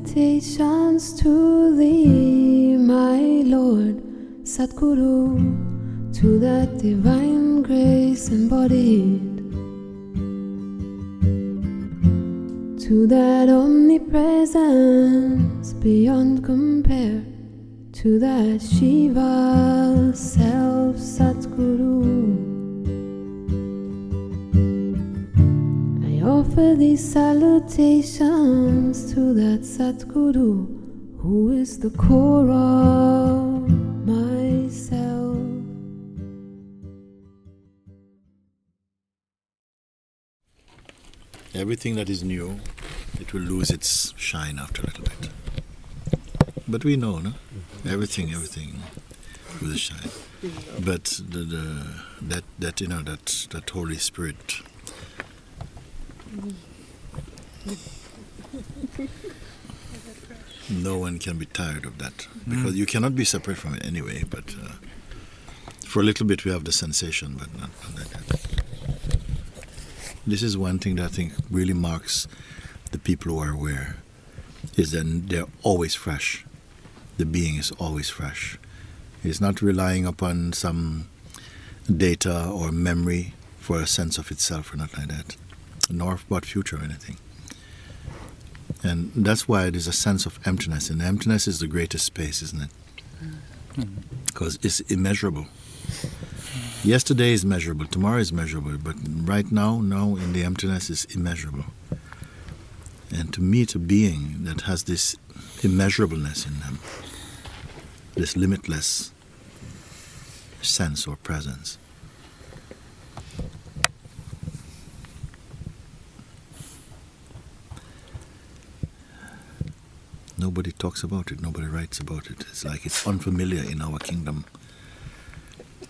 salutations to thee, my Lord Satguru, to that divine grace embodied, to that omnipresence beyond compare, to that Shiva self Satguru. I offer these salutations to that Satguru, who is the core of myself. Everything that is new, it will lose its shine after a little bit. But we know, no? Everything loses shine. But that Holy Spirit. No one can be tired of that, because you cannot be separate from it anyway. But for a little bit we have the sensation, but not like that. This is one thing that I think really marks the people who are aware, is that they're always fresh. The being is always fresh. It's not relying upon some data or memory for a sense of itself or not like that, nor about future or anything. And that's why there's a sense of emptiness, and emptiness is the greatest space, isn't it? Because it's immeasurable. Yesterday is measurable, tomorrow is measurable, but right now in the emptiness is immeasurable. And to meet a being that has this immeasurableness in them, this limitless sense or presence, nobody talks about it, nobody writes about it. It's like it's unfamiliar in our kingdom.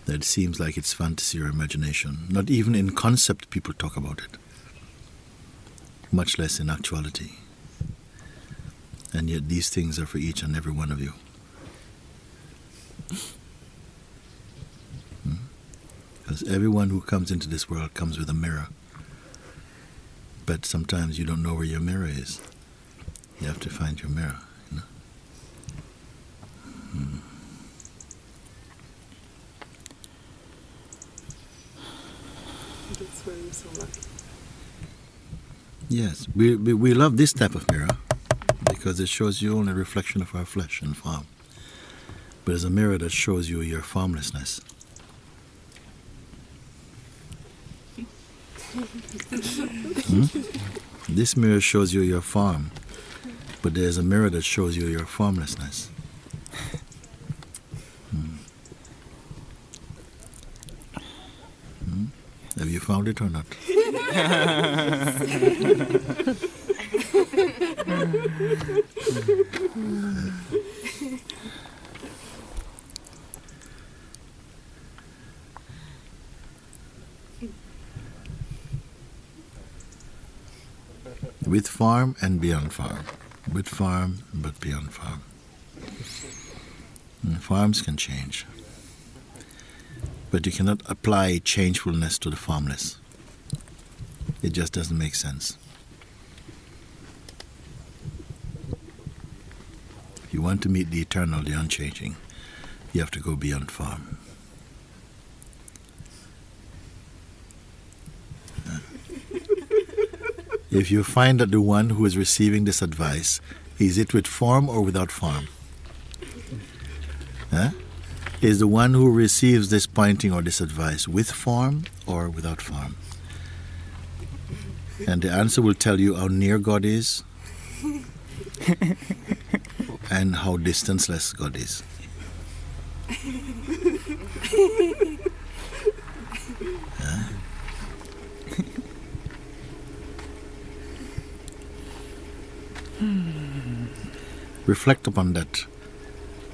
That it seems like it's fantasy or imagination. Not even in concept people talk about it, much less in actuality. And yet these things are for each and every one of you. Because everyone who comes into this world comes with a mirror. But sometimes you don't know where your mirror is. You have to find your mirror, you know. That's why we're so lucky. Yes, we love this type of mirror because it shows you only a reflection of our flesh and form. But it's a mirror that shows you your formlessness. This mirror shows you your form, but there's a mirror that shows you your formlessness. Have you found it or not? With form and beyond form. With form but beyond form. And forms can change. But you cannot apply changefulness to the formless. It just doesn't make sense. If you want to meet the eternal, the unchanging, you have to go beyond form. If you find that the one who is receiving this advice, is it with form or without form? Is the one who receives this pointing or this advice with form or without form? And the answer will tell you how near God is and how distanceless God is. Reflect upon that.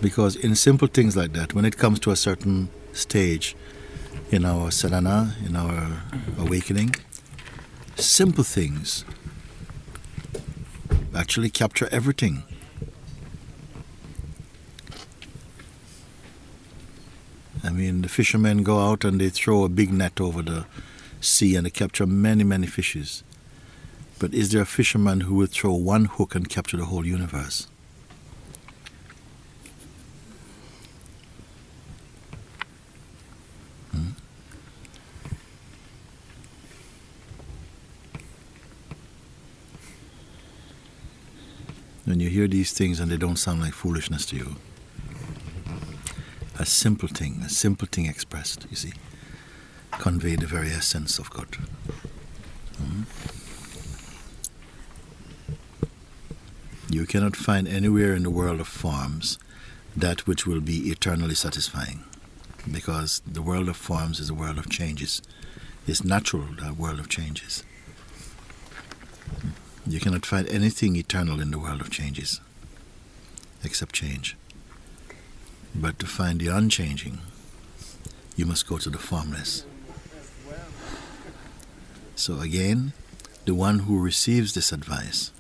Because in simple things like that, when it comes to a certain stage in our sadhana, in our awakening, simple things actually capture everything. I mean, the fishermen go out and they throw a big net over the sea and they capture many, many fishes. But is there a fisherman who will throw one hook and capture the whole universe? When you hear these things and they don't sound like foolishness to you, a simple thing expressed, you see, convey the very essence of God. You cannot find anywhere in the world of forms that which will be eternally satisfying, because the world of forms is a world of changes. It's natural, that world of changes. You cannot find anything eternal in the world of changes, except change. But to find the unchanging, you must go to the formless. So again, the one who receives this advice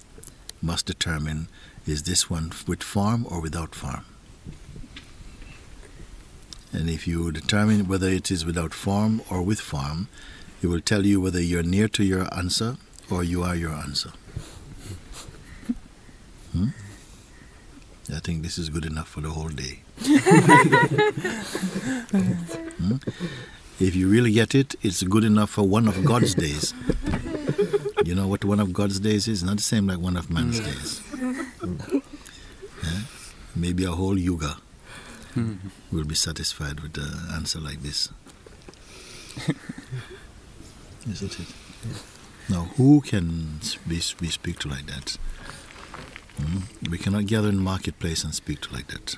must determine, is this one with form or without form? And if you determine whether it is without form or with form, it will tell you whether you're near to your answer or you are your answer. I think this is good enough for the whole day. If you really get it, it's good enough for one of God's days. You know what one of God's days is? Not the same like one of man's days. Maybe a whole yuga will be satisfied with the answer like this. Isn't it? Now, who can we speak to like that? We cannot gather in the marketplace and speak to like that.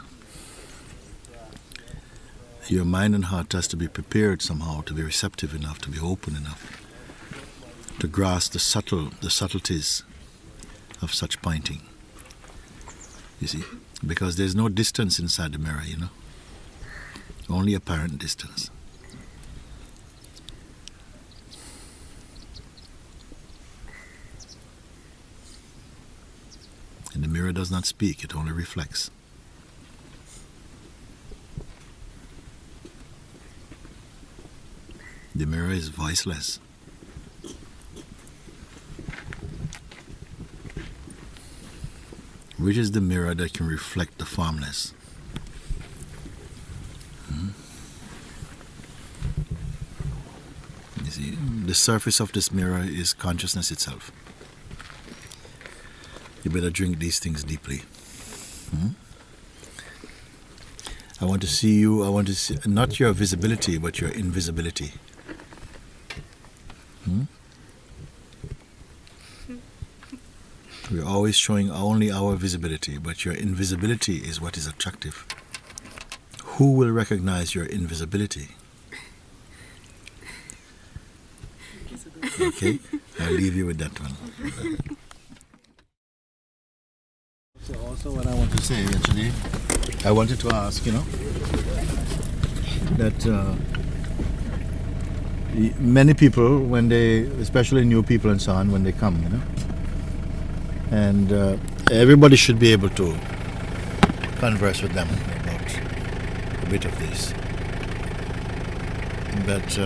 Your mind and heart has to be prepared somehow, to be receptive enough, to be open enough, to grasp the subtleties of such pointing. You see, because there's no distance inside the mirror, you know, only apparent distance. And the mirror does not speak, it only reflects. The mirror is voiceless. Which is the mirror that can reflect the formless? You see, the surface of this mirror is consciousness itself. You better drink these things deeply. I want to see you, I want to see not your visibility, but your invisibility. We're always showing only our visibility, but your invisibility is what is attractive. Who will recognize your invisibility? Okay, I'll leave you with that one. So also what I want to say actually, I wanted to ask, you know, that many people, when they, especially new people and so on, when they come, you know, and everybody should be able to converse with them about a bit of this. But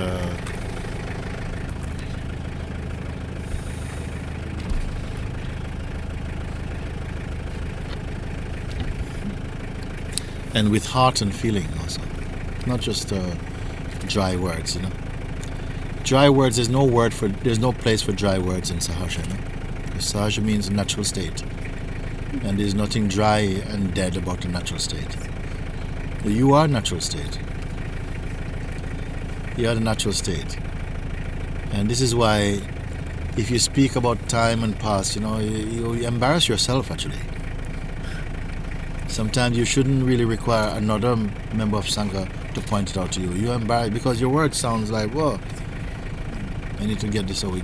and with heart and feeling also, not just dry words, you know. Dry words, there's no place for dry words in Sahaja, you know? Because Sahaja means natural state, and there's nothing dry and dead about the natural state. You are natural state. You are the natural state, and this is why, if you speak about time and past, you know, you embarrass yourself actually. Sometimes you shouldn't really require another member of Sangha to point it out to you. You're embarrassed because your word sounds like, whoa, I need to get this away.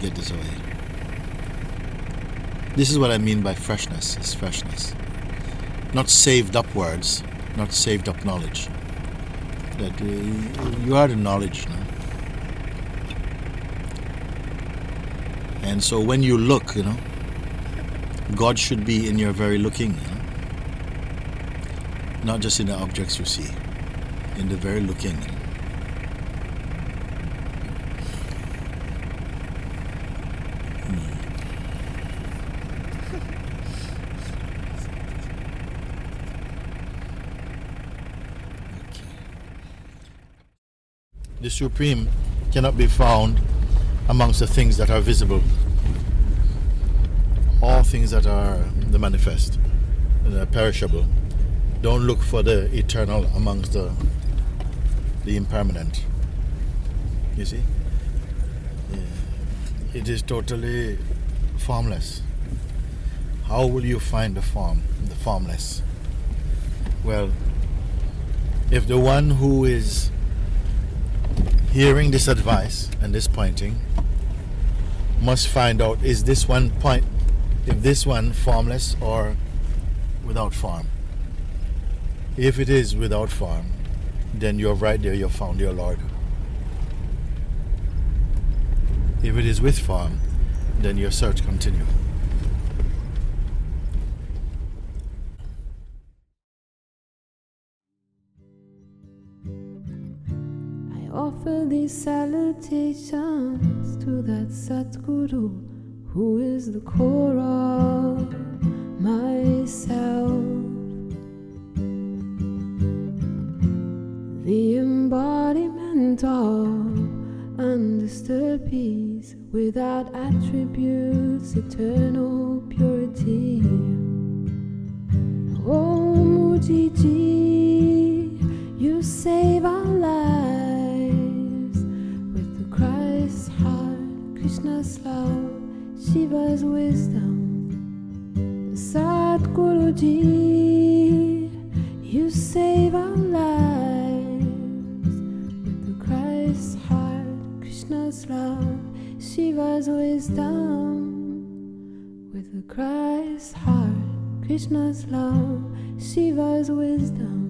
This is what I mean by freshness. It's freshness. Not saved up words, not saved up knowledge. That you are the knowledge now. And so when you look, you know, God should be in your very looking, you know? Not just in the objects you see, in the very looking. The Supreme cannot be found amongst the things that are visible. All things that are the manifest, the perishable. Don't look for the eternal amongst the impermanent. You see? Yeah. It is totally formless. How will you find the formless? Well, if the one who is hearing this advice and this pointing must find out, is this one formless or without form? If it is without form, then you're right there, you've found your Lord. If it is with form, then your search continues. I offer these salutations to that Satguru who is the core of myself, the embodiment of undisturbed peace without attributes, eternal purity. Oh Mooji, you save our lives with the Christ's heart, Krishna's love, Shiva's wisdom. The Satguruji, you save our lives with the Christ's heart, Krishna's love, Shiva's wisdom. With the Christ's heart, Krishna's love, Shiva's wisdom.